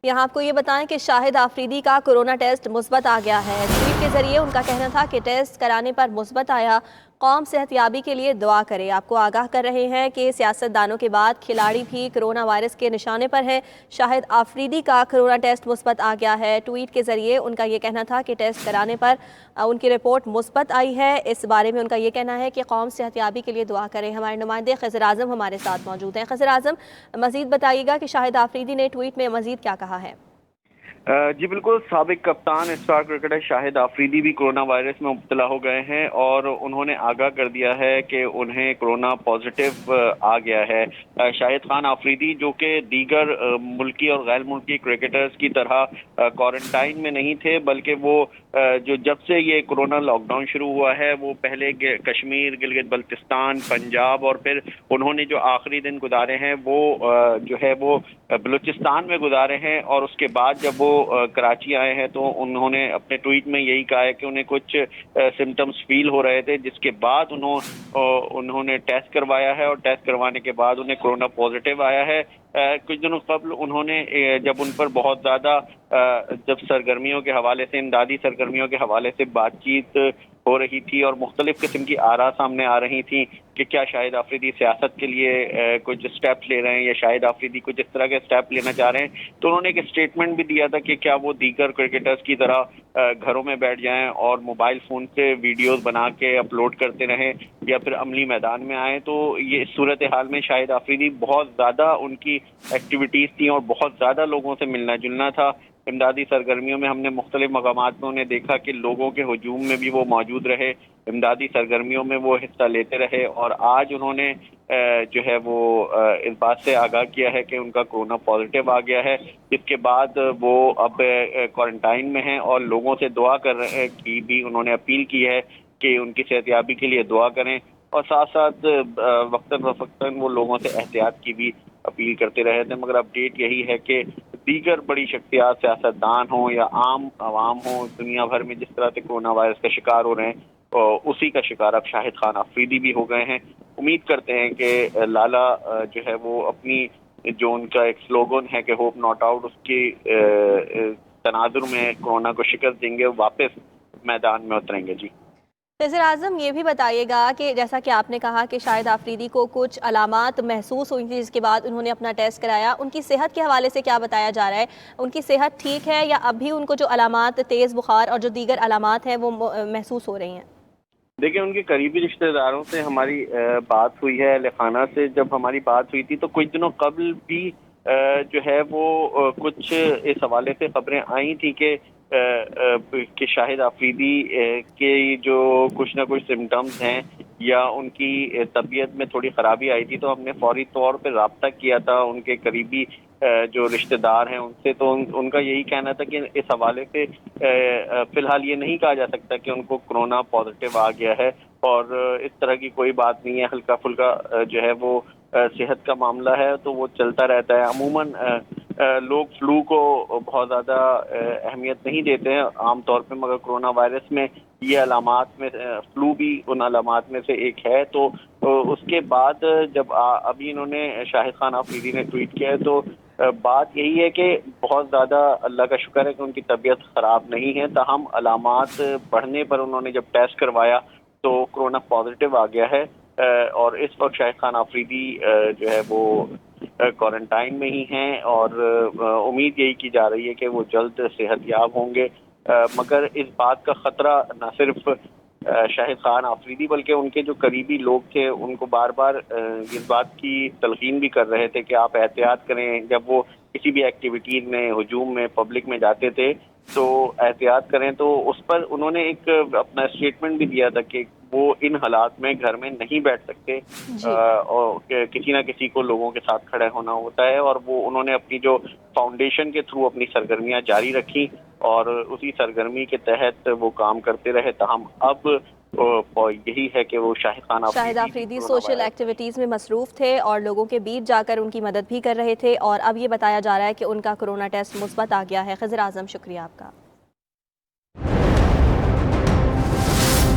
यहाँ आपको ये बताएं कि शाहिद आफरीदी का कोरोना टेस्ट मुस्बत आ गया है। ट्वीट के जरिए उनका कहना था कि टेस्ट कराने पर मुस्बत आया, कौम सेहतयाबी के लिए दुआ करे। आपको आगाह कर रहे हैं कि सियासतदानों के बाद खिलाड़ी भी कोरोना वायरस के निशाने पर हैं। शाहिद आफरीदी का कोरोना टेस्ट मुस्बत आ गया है। ट्वीट के जरिए उनका ये कहना था कि टेस्ट कराने पर उनकी रिपोर्ट मुस्बत आई है। इस बारे में उनका ये कहना है कि कौम सेहतयाबी के लिए दुआ करें। हमारे नुमाइंदे खज़र आज़म हमारे साथ मौजूद हैं। खज़र आज़म, मज़ीद बताइएगा कि शाहिद आफरीदी ने ट्वीट में मज़ीद क्या कहा है। जी बिल्कुल, साबिक कप्तान स्टार क्रिकेटर शाहिद आफरीदी भी कोरोना वायरस में मुब्तला हो गए हैं और उन्होंने आगाह कर दिया है कि उन्हें कोरोना पॉजिटिव आ गया है। शाहिद खान आफरीदी जो कि दीगर मुल्की और गैर मुल्की क्रिकेटर्स की तरह क्वारंटाइन में नहीं थे, बल्कि वो जो जब से ये कोरोना लॉकडाउन शुरू हुआ है वो पहले कश्मीर, गिलगित बल्तिस्तान, पंजाब और फिर उन्होंने जो आखिरी दिन गुजारे हैं वो जो है वो बलूचिस्तान में गुजारे हैं। और उसके बाद जब वो कराची आए हैं तो उन्होंने अपने ट्वीट में यही कहा है कि उन्हें कुछ सिम्टम्स फील हो रहे थे, जिसके बाद उन्होंने टेस्ट करवाया है और टेस्ट करवाने के बाद उन्हें कोरोना पॉजिटिव आया है। कुछ दिनों कबल उन्होंने जब उन पर बहुत ज़्यादा जब सरगर्मियों के हवाले से, इमदादी सरगर्मियों के हवाले से बातचीत हो रही थी और मुख्तलिफ किस्म की आरा सामने आ रही थी कि क्या शाहिद आफरीदी सियासत के लिए कुछ स्टेप ले रहे हैं या शाहिद आफरीदी कुछ इस तरह के स्टेप लेना चाह रहे हैं, तो उन्होंने एक स्टेटमेंट भी दिया था कि क्या वो दीगर क्रिकेटर्स की तरह घरों में बैठ जाएं और मोबाइल फ़ोन से वीडियोस बना के अपलोड करते रहें या फिर अमली मैदान में आएँ। तो ये सूरत हाल में शाहिद आफरीदी बहुत ज़्यादा उनकी एक्टिविटीज़ थी और बहुत ज़्यादा लोगों से मिलना जुलना था। इमदादी सरगर्मियों में हमने मुख्तलिफ मकामात में उन्हें देखा कि लोगों के हजूम में भी वो मौजूद रहे, इमदादी सरगर्मियों में वो हिस्सा लेते रहे। और आज उन्होंने जो है वो इस बात से आगाह किया है कि उनका कोरोना पॉजिटिव आ गया है, जिसके बाद वो अब क्वारंटाइन में हैं और लोगों से दुआ की भी उन्होंने अपील की है कि उनकी सेहतयाबी के लिए दुआ करें और साथ साथ वक्तन फ़वक्तन वो लोगों से एहतियात की भी अपील करते रहे थे। मगर अपडेट यही है कि दीगर बड़ी शख्सियात, सियासतदान हों या आम आवाम हों, दुनिया भर में जिस तरह से कोरोना वायरस का शिकार हो रहे हैं उसी का शिकार अब शाहिद खान आफरीदी भी हो गए हैं। उम्मीद करते हैं कि लाला जो है वो अपनी जो उनका एक स्लोगन है कि होप नॉट आउट, उसके तनाजुर में कोरोना को शिकस्त देंगे, वापस मैदान में उतरेंगे। जी वज़ीर आज़म, ये भी बताइएगा कि जैसा कि आपने कहा कि शाहिद आफरीदी को कुछ अलामात महसूस हुई थी, जिसके बाद उन्होंने अपना टेस्ट कराया, उनकी सेहत के हवाले से क्या बताया जा रहा है? उनकी सेहत ठीक है या अभी उनको जो अलामात तेज़ बुखार और जो दीगर अलामात हैं वो महसूस हो रही हैं? देखिए, उनके करीबी रिश्तेदारों से हमारी बात हुई है। अहले खाना से जब हमारी बात हुई थी तो कुछ दिनों कबल भी जो है वो कुछ इस हवाले से खबरें आई थी कि शाहिद आफरीदी के जो कुछ ना कुछ सिम्टम्स हैं या उनकी तबीयत में थोड़ी ख़राबी आई थी, तो हमने फौरी तौर पे रब्ता किया था उनके करीबी जो रिश्तेदार हैं उनसे। तो उनका यही कहना था कि इस हवाले से फ़िलहाल ये नहीं कहा जा सकता कि उनको कोरोना पॉजिटिव आ गया है और इस तरह की कोई बात नहीं है। हल्का फुल्का जो है वो सेहत का मामला है तो वो चलता रहता है। अमूमन लोग फ्लू को बहुत ज़्यादा अहमियत नहीं देते हैं आम तौर पे, मगर कोरोना वायरस में ये अलामात में फ्लू भी उन अलामात में से एक है। तो उसके बाद जब अभी इन्होंने शाहिद खान आफरीदी ने ट्वीट किया है तो बात यही है कि बहुत ज़्यादा अल्लाह का शुक्र है कि उनकी तबीयत ख़राब नहीं है, ताहम अलामात बढ़ने पर उन्होंने जब टेस्ट करवाया तो कोरोना पॉजिटिव आ गया है। और इस वक्त शाहिद खान आफरीदी जो है वो क्वारंटाइन में ही हैं और उम्मीद यही की जा रही है कि वो जल्द सेहतयाब होंगे। मगर इस बात का ख़तरा न सिर्फ शाहिद खान आफरीदी बल्कि उनके जो करीबी लोग थे उनको बार बार इस बात की तलकीन भी कर रहे थे कि आप एहतियात करें। जब वो किसी भी एक्टिविटीज़ में, हजूम में, पब्लिक में जाते थे तो एहतियात करें। तो उस पर उन्होंने एक अपना स्टेटमेंट भी दिया था कि वो इन हालात में घर में नहीं बैठ सकते और किसी ना किसी को लोगों के साथ खड़े होना होता है। और वो उन्होंने अपनी जो फाउंडेशन के थ्रू अपनी सरगर्मियां जारी रखी और उसी सरगर्मी के तहत वो काम करते रहे। ताहम अब यही है कि वो शाहिद आफरीदी सोशल एक्टिविटीज़ में मसरूफ़ थे और लोगों के बीच जाकर उनकी मदद भी कर रहे थे और अब ये बताया जा रहा है कि उनका कोरोना टेस्ट मुस्बत आ गया है। खज़र आज़म, शुक्रिया आपका।